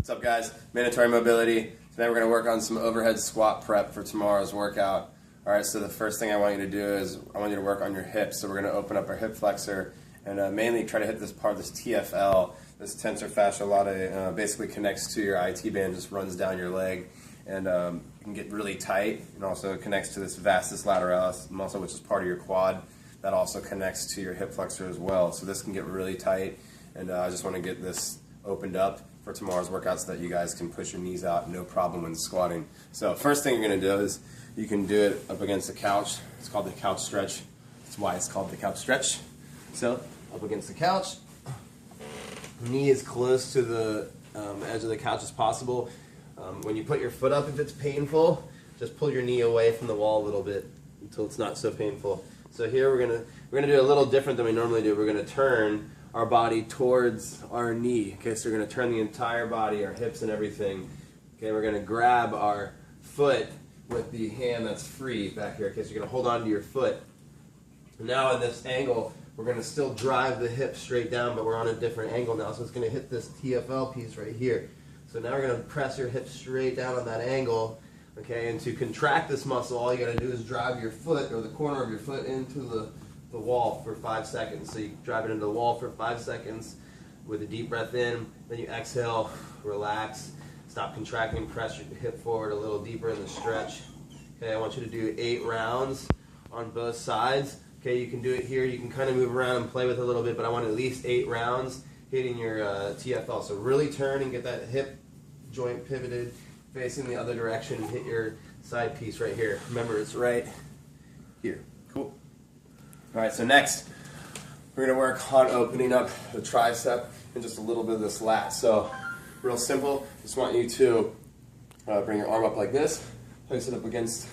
What's up, guys? Mandatory mobility. Today we're going to work on some overhead squat prep for tomorrow's workout. Alright, so the first thing I want you to do is I want you to work on your hips. So we're going to open up our hip flexor and mainly try to hit this part, this TFL, this tensor fascia latae, basically connects to your IT band, just runs down your leg, and you can get really tight, and also connects to this vastus lateralis muscle, which is part of your quad. That also connects to your hip flexor as well. So this can get really tight, and I just want to get this opened up for tomorrow's workout so that you guys can push your knees out, no problem when squatting. So first thing you're going to do is you can do it up against the couch. It's called the couch stretch. That's why it's called the couch stretch. So up against the couch, knee as close to the edge of the couch as possible. When you put your foot up, if it's painful, just pull your knee away from the wall a little bit until it's not so painful. So here we're gonna do a little different than we normally do. We're gonna turn our body towards our knee. Okay, so we're gonna turn the entire body, our hips and everything. Okay, we're gonna grab our foot with the hand that's free back here. Okay, so you're gonna hold on to your foot. Now in this angle, we're gonna still drive the hip straight down, but we're on a different angle now. So it's gonna hit this TFL piece right here. So now we're gonna press your hip straight down on that angle. Okay, and to contract this muscle, all you got to do is drive your foot or the corner of your foot into the wall for 5 seconds. So you drive it into the wall for 5 seconds with a deep breath in, then you exhale, relax, stop contracting, press your hip forward a little deeper in the stretch. Okay, I want you to do 8 rounds on both sides. Okay, you can do it here, you can kind of move around and play with it a little bit, but I want at least 8 rounds hitting your TFL. So really turn and get that hip joint pivoted, facing the other direction, hit your side piece right here. Remember, it's right here. Cool. Alright, so next, we're going to work on opening up the tricep and just a little bit of this lat. So, real simple, just want you to bring your arm up like this, place it up against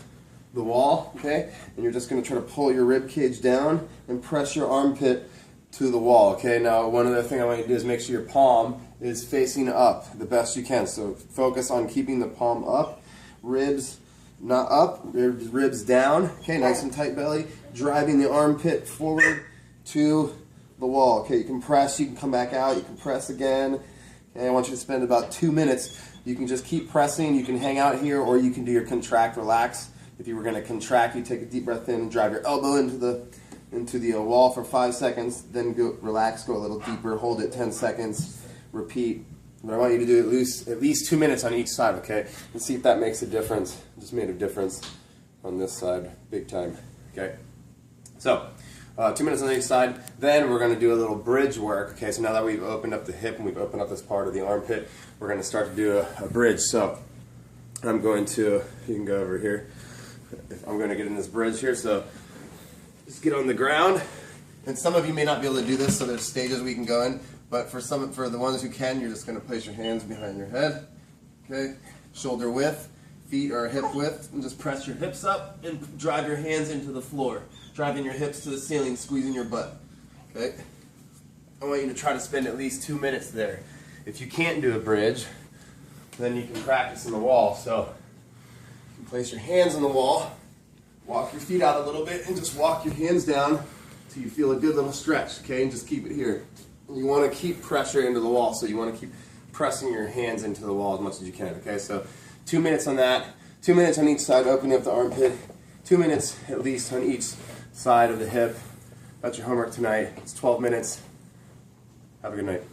the wall, okay? And you're just going to try to pull your rib cage down and press your armpit to the wall, okay? Now, one other thing I want you to do is make sure your palm is facing up the best you can. So focus on keeping the palm up, ribs not up, ribs down, okay? Nice and tight belly, driving the armpit forward to the wall, okay? You can press, you can come back out, you can press again, okay? I want you to spend about 2 minutes. You can just keep pressing, you can hang out here, or you can do your contract, relax. If you were going to contract, you take a deep breath in and drive your elbow into the wall for 5 seconds, then go relax, go a little deeper, hold it 10 seconds, repeat. But I want you to do at least 2 minutes on each side, okay? And see if that makes a difference. Just made a difference on this side, big time, okay? So, 2 minutes on each side, then we're going to do a little bridge work, okay? So now that we've opened up the hip and we've opened up this part of the armpit, we're going to start to do a bridge. So, I'm going to, you can go over here, I'm going to get in this bridge here, so just get on the ground. And some of you may not be able to do this, so there's stages we can go in. But for the ones who can, you're just going to place your hands behind your head. Okay, shoulder width, feet are hip width, and just press your hips up and drive your hands into the floor, driving your hips to the ceiling, squeezing your butt. Okay, I want you to try to spend at least 2 minutes there. If you can't do a bridge, then you can practice on the wall. So you can place your hands on the wall. Walk your feet out a little bit and just walk your hands down till you feel a good little stretch, okay? And just keep it here. You want to keep pressure into the wall, so you want to keep pressing your hands into the wall as much as you can, okay? So 2 minutes on that, 2 minutes on each side, opening up the armpit, 2 minutes at least on each side of the hip. That's your homework tonight. It's 12 minutes. Have a good night.